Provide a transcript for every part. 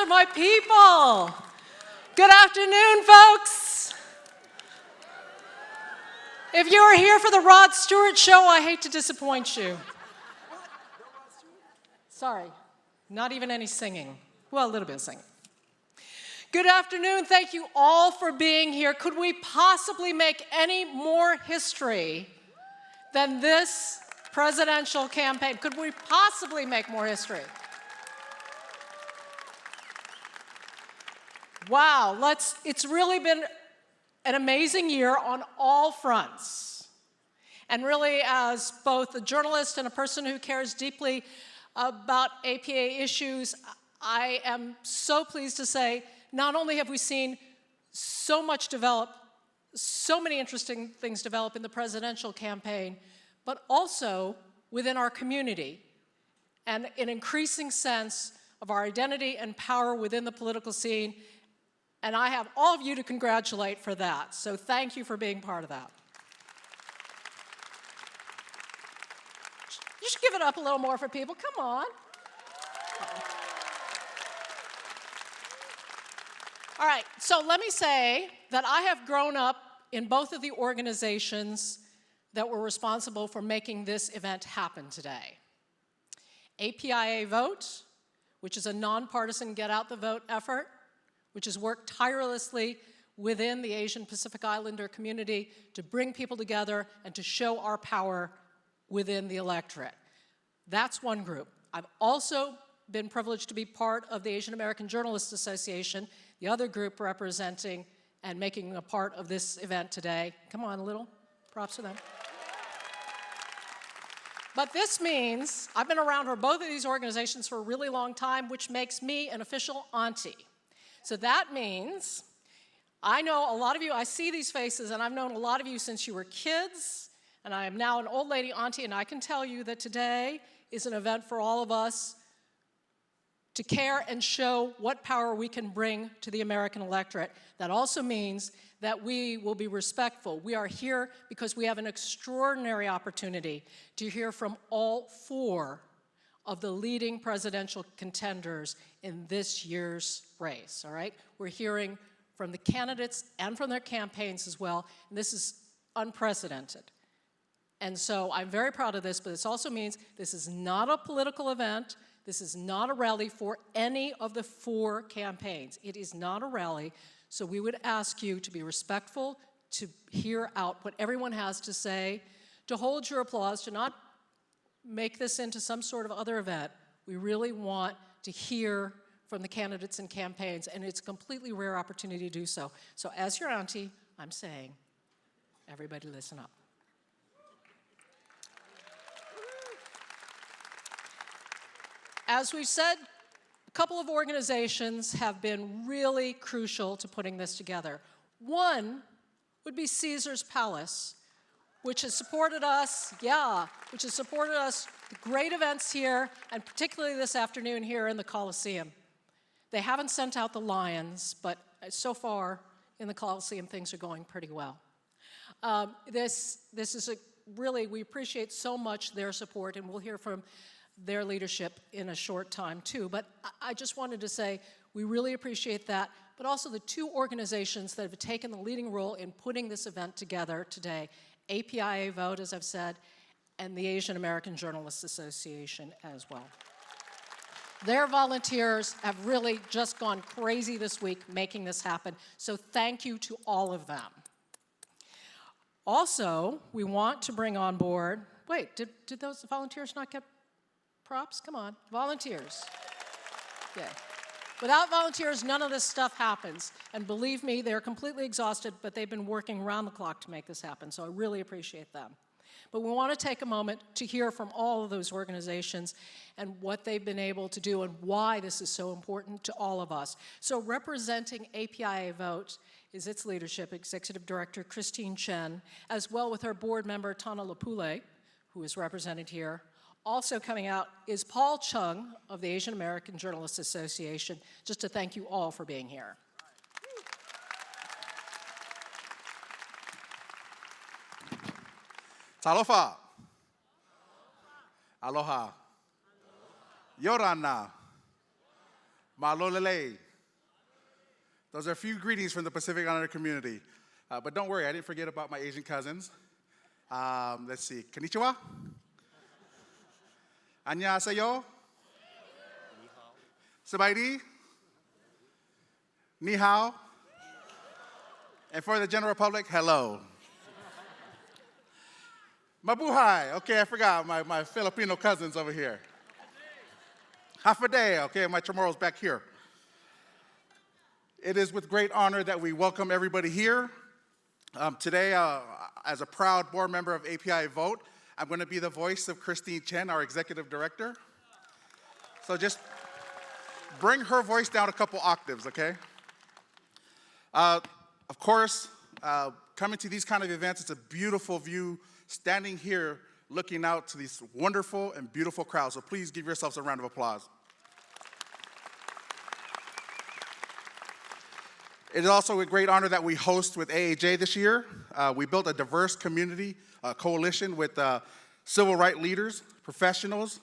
of my people. Good afternoon, folks. If you are here for the Rod Stewart Show, I hate to disappoint you. Sorry, not even any singing. Well, a little bit of singing. Good afternoon. Thank you all for being here. Could we possibly make any more history than this presidential campaign? Could we possibly make more history? Wow, it's really been an amazing year on all fronts. And really, as both a journalist and a person who cares deeply about APA issues, I am so pleased to say, not only have we seen so much develop, so many interesting things develop in the presidential campaign, but also within our community, and an increasing sense of our identity and power within the political scene. And I have all of you to congratulate for that. So thank you for being part of that. You should give it up a little more for people. Come on. All right, so let me say that I have grown up in both of the organizations that were responsible for making this event happen today. APIAVote, which is a nonpartisan get out the vote effort, which has worked tirelessly within the Asian Pacific Islander community to bring people together and to show our power within the electorate. That's one group. I've also been privileged to be part of the Asian American Journalists Association, the other group representing and making a part of this event today. Come on, a little props to them. But this means I've been around for both of these organizations for a really long time, which makes me an official auntie. So that means I know a lot of you, I see these faces, and I've known a lot of you since you were kids, and I am now an old lady auntie, and I can tell you that today is an event for all of us to care and show what power we can bring to the American electorate. That also means that we will be respectful. We are here because we have an extraordinary opportunity to hear from all four of the leading presidential contenders in this year's race, all right? We're hearing from the candidates and from their campaigns as well, and this is unprecedented. And so I'm very proud of this, but this also means this is not a political event. This is not a rally for any of the four campaigns. It is not a rally, so we would ask you to be respectful, to hear out what everyone has to say, to hold your applause, to not make this into some sort of other event. We really want to hear from the candidates and campaigns, and it's a completely rare opportunity to do so. So as your auntie, I'm saying, everybody listen up. As we've said, a couple of organizations have been really crucial to putting this together. One would be Caesar's Palace, which has supported us, the great events here, and particularly this afternoon here in the Coliseum. They haven't sent out the lions, but so far in the Coliseum, things are going pretty well. This is really, we appreciate so much their support, and we'll hear from their leadership in a short time too. But I just wanted to say we really appreciate that, but also the two organizations that have taken the leading role in putting this event together today, APIAVote, as I've said, and the Asian American Journalists Association as well. Their volunteers have really just gone crazy this week making this happen, so thank you to all of them. Also, we want to bring on board, wait, did those volunteers not get props? Come on, volunteers. Yeah. Without volunteers, none of this stuff happens. And believe me, they're completely exhausted, but they've been working around the clock to make this happen, so I really appreciate them. But we want to take a moment to hear from all of those organizations and what they've been able to do and why this is so important to all of us. So representing APIAVote is its leadership, Executive Director Christine Chen, as well with her board member Tana Lepule, who is represented here. Also coming out is Paul Cheung of the Asian American Journalists Association, just to thank you all for being here. Talofa. Aloha. Yorana. Malolele. Those are a few greetings from the Pacific Islander community. But don't worry, I didn't forget about my Asian cousins. Let's see. Konnichiwa. Annyeonghaseyo. Sabaidi. Ni hao. And for the general public, hello. Mabuhay. Okay, I forgot my Filipino cousins over here. Half a day. Okay, my Chamorro's back here. It is with great honor that we welcome everybody here. Today, as a proud board member of APIAVote, I'm going to be the voice of Chen, our executive director. So just bring her voice down a couple octaves, okay? Of course, coming to these kind of events, it's a beautiful view standing here looking out to these wonderful and beautiful crowds. So please give yourselves a round of applause. It is also a great honor that we host with AAJA this year. We built a diverse community coalition with civil rights leaders, professionals,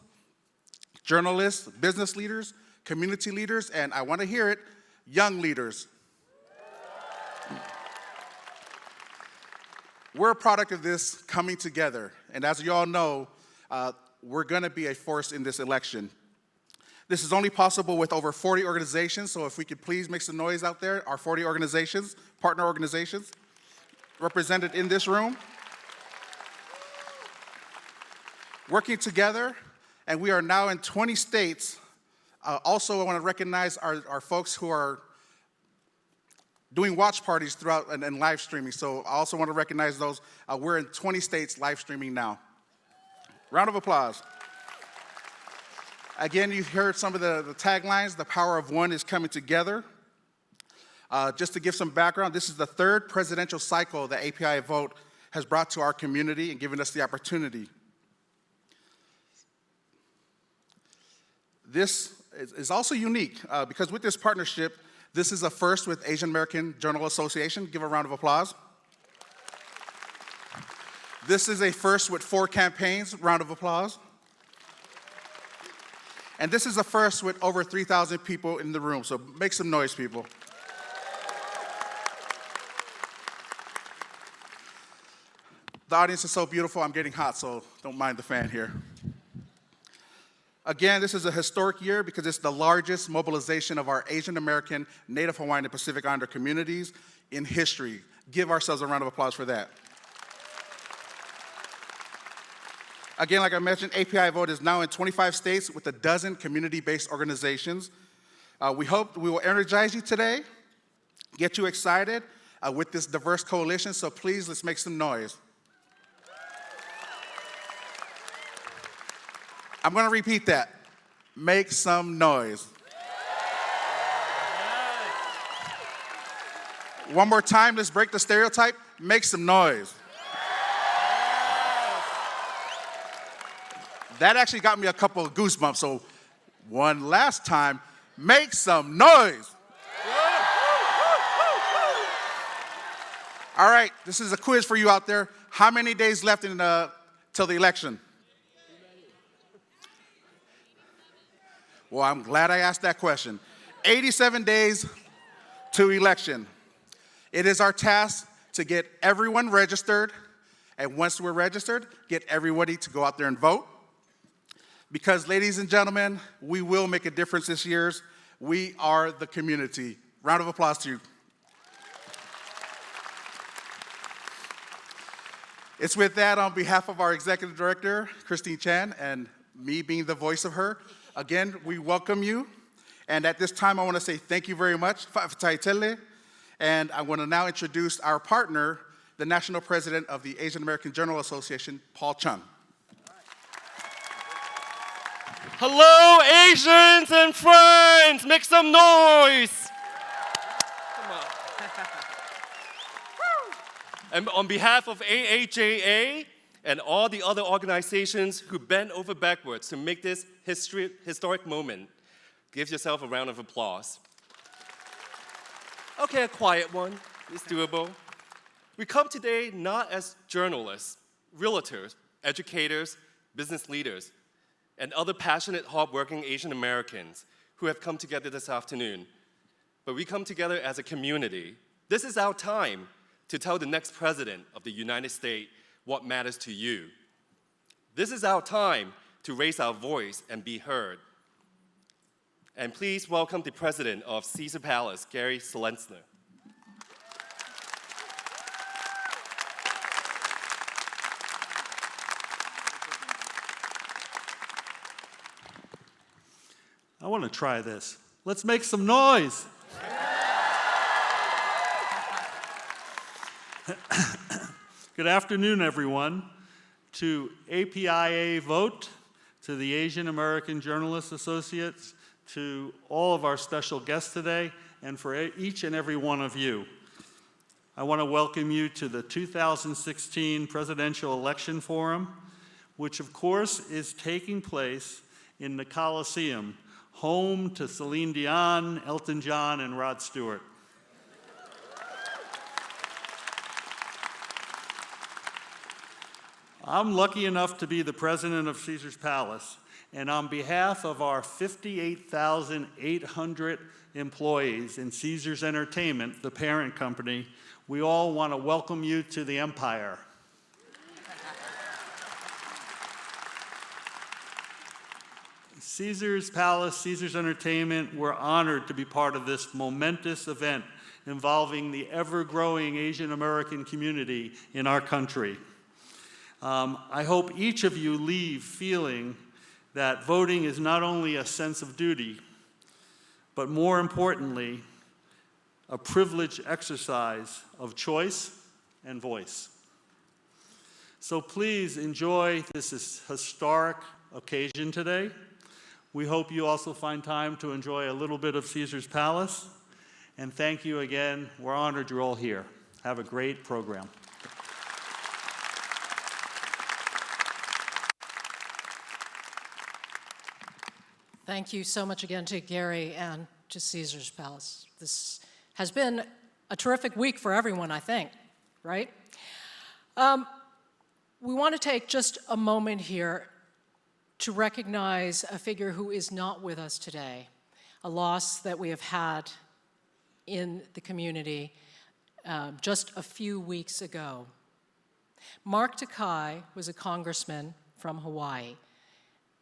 journalists, business leaders, community leaders, and I want to hear it, young leaders. We're a product of this coming together, and as you all know, we're going to be a force in this election. This is only possible with over 40 organizations, so if we could please make some noise out there, our 40 organizations, partner organizations, represented in this room, working together, and we are now in 20 states. Also, I want to recognize our folks who are doing watch parties throughout and live streaming, so I also want to recognize those. We're in 20 states live streaming now. Round of applause. Again, you heard some of the taglines. The power of one is coming together. Just to give some background, this is the third presidential cycle that APIAVote has brought to our community and given us the opportunity. This is also unique because with this partnership, this is a first with Asian American Journal Association. Give a round of applause. This is a first with 4 campaigns. Round of applause. And this is a first with over 3,000 people in the room, so make some noise, people. The audience is so beautiful, I'm getting hot, so don't mind the fan here. Again, this is a historic year because it's the largest mobilization of our Asian American, Native Hawaiian, and Pacific Islander communities in history. Give ourselves a round of applause for that. Again, like I mentioned, APIAVote is now in 25 states with a dozen community-based organizations. We hope we will energize you today, get you excited with this diverse coalition, so please, let's make some noise. I'm going to repeat that. Make some noise. One more time, let's break the stereotype. Make some noise. That actually got me a couple of goosebumps, so one last time, make some noise. All right, this is a quiz for you out there. How many days left till the election? Well, I'm glad I asked that question. 87 days to election. It is our task to get everyone registered, and once we're registered, get everybody to go out there and vote. Because, ladies and gentlemen, we will make a difference this year. We are the community. Round of applause to you. It's with that, on behalf of our executive director, Chen, and me being the voice of her, again, we welcome you. And at this time, I want to say thank you very much. And I want to now introduce our partner, the National President of the Asian American Journal Association, Cheung. Hello, Asians and friends! Make some noise! Come on. And on behalf of AAJA and all the other organizations who bent over backwards to make this historic moment, give yourself a round of applause. Okay, a quiet one. It's doable. We come today not as journalists, realtors, educators, business leaders, and other passionate, hardworking Asian Americans who have come together this afternoon, but we come together as a community. This is our time to tell the next president of the United States what matters to you. This is our time to raise our voice and be heard. And please welcome the president of Caesar Palace, Gary Selesner. I want to try this. Let's make some noise. Good afternoon, everyone. To APIAVote, to the Asian American Journalists Associates, to all of our special guests today, and for each and every one of you. I want to welcome you to the 2016 Presidential Election Forum, which of course is taking place in the Coliseum, home to Celine Dion, Elton John, and Rod Stewart. I'm lucky enough to be the president of Caesar's Palace, and on behalf of our 58,800 employees in Caesar's Entertainment, the parent company, we all want to welcome you to the empire. Caesar's Palace, Caesar's Entertainment, we're honored to be part of this momentous event involving the ever-growing Asian American community in our country. I hope each of you leave feeling that voting is not only a sense of duty, but more importantly, a privileged exercise of choice and voice. So please enjoy this historic occasion today. We hope you also find time to enjoy a little bit of Caesar's Palace. And thank you again. We're honored you're all here. Have a great program. Thank you so much again to Gary and to Caesar's Palace. This has been a terrific week for everyone, I think, right? We want to take just a moment here to recognize a figure who is not with us today, a loss that we have had in the community just a few weeks ago. Mark Takai was a congressman from Hawaii.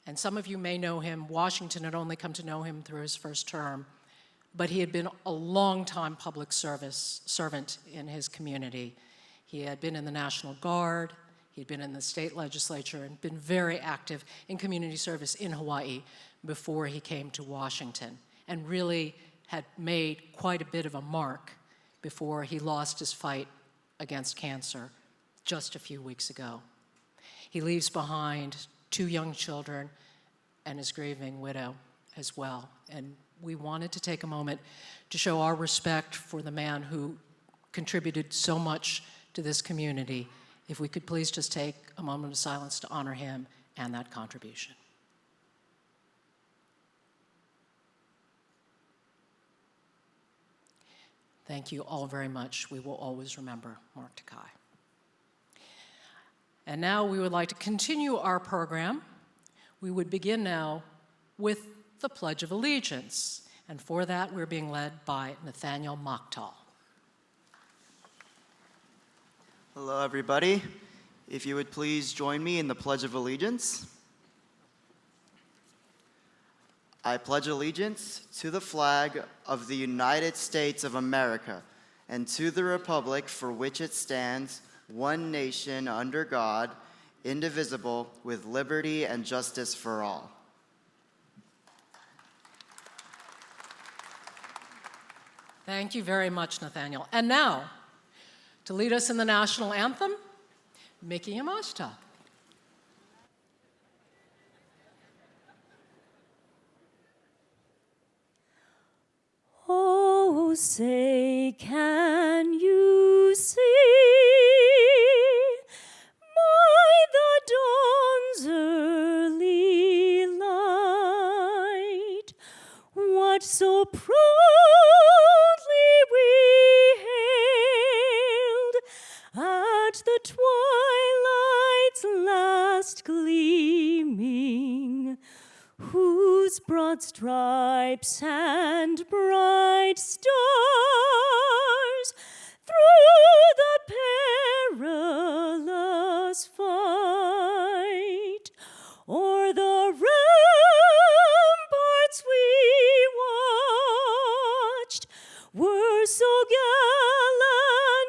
And some of you may know him. Washington had only come to know him through his first term, but he had been a long-time public servant in his community. He had been in the National Guard, he'd been in the state legislature, and been very active in community service in Hawaii before he came to Washington, and really had made quite a bit of a mark before he lost his fight against cancer just a few weeks ago. He leaves behind 2 young children and his grieving widow as well. And we wanted to take a moment to show our respect for the man who contributed so much to this community. If we could please just take a moment of silence to honor him and that contribution. Thank you all very much. We will always remember Mark Takai. And now we would like to continue our program. We would begin now with the Pledge of Allegiance. And for that, we're being led by Nathaniel Mocktal. Hello, everybody. If you would please join me in the Pledge of Allegiance. I pledge allegiance to the flag of the United States of America and to the republic for which it stands, one nation under God, indivisible, with liberty and justice for all. Thank you very much, Nathaniel. And now, to lead us in the national anthem, Mickey Yamashita. Oh, say, can you see by the dawn's early light what so proudly we hailed at the twilight's last gleaming, whose broad stripes and bright stars through the perilous fight, o'er the ramparts we watched, were so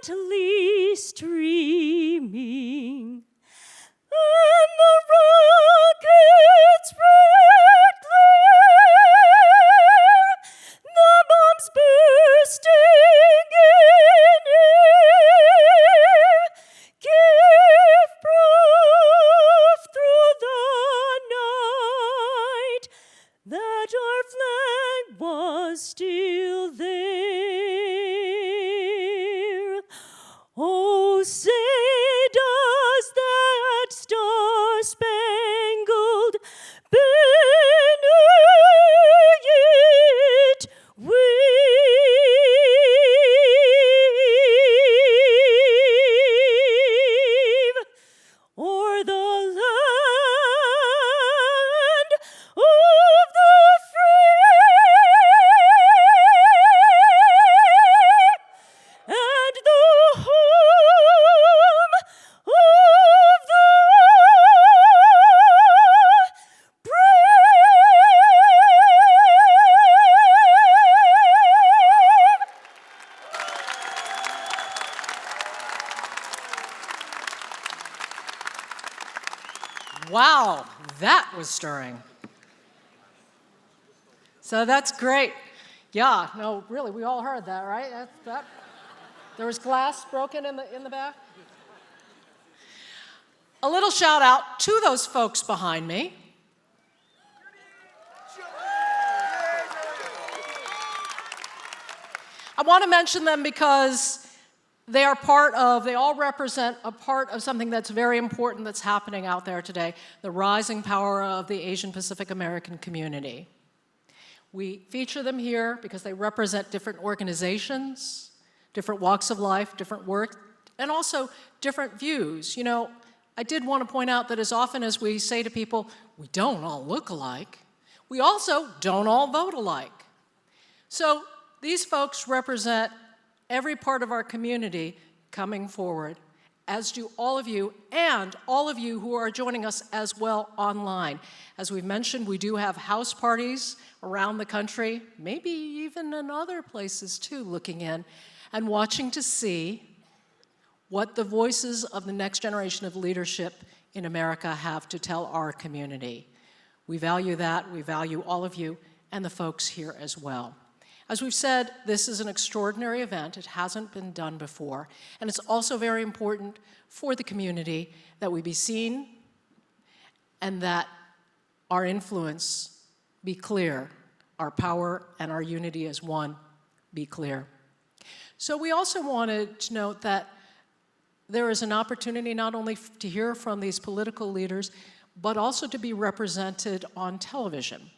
gallantly streaming, and the rockets' red glare, the bombs bursting in air, give proof through the night that our flag was still there. Oh, say does that star-spangled banner yet wave o'er the land of the free and the home of the brave. Wow, that was stirring. So that's great. Yeah, no, really, we all heard that, right? That. There was glass broken in the back. A little shout out to those folks behind me. I want to mention them because they all represent a part of something that's very important that's happening out there today, the rising power of the Asian Pacific American community. We feature them here because they represent different organizations, different walks of life, different work, and also different views. You know, I did want to point out that as often as we say to people, we don't all look alike, we also don't all vote alike. So these folks represent every part of our community coming forward, as do all of you, and all of you who are joining us as well online. As we've mentioned, we do have house parties around the country, maybe even in other places too, looking in and watching to see what the voices of the next generation of leadership in America have to tell our community. We value that. We value all of you and the folks here as well. As we've said, this is an extraordinary event. It hasn't been done before. And it's also very important for the community that we be seen and that our influence be clear, our power and our unity as one be clear. So we also wanted to note that there is an opportunity not only to hear from these political leaders, but also to be represented on television.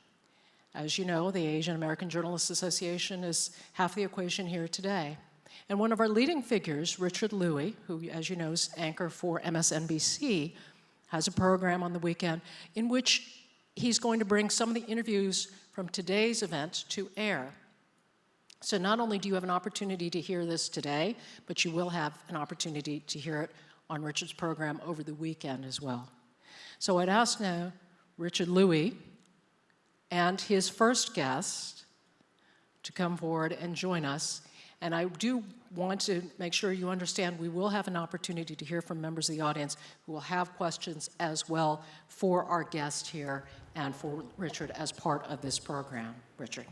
As you know, the Asian American Journalists Association is half the equation here today. And one of our leading figures, Richard Louie, who, as you know, is anchor for MSNBC, has a program on the weekend in which he's going to bring some of the interviews from today's event to air. So not only do you have an opportunity to hear this today, but you will have an opportunity to hear it on Richard's program over the weekend as well. So I'd ask now Richard Louie and his first guest to come forward and join us. And I do want to make sure you understand we will have an opportunity to hear from members of the audience who will have questions as well for our guest here and for Richard as part of this program. Richard.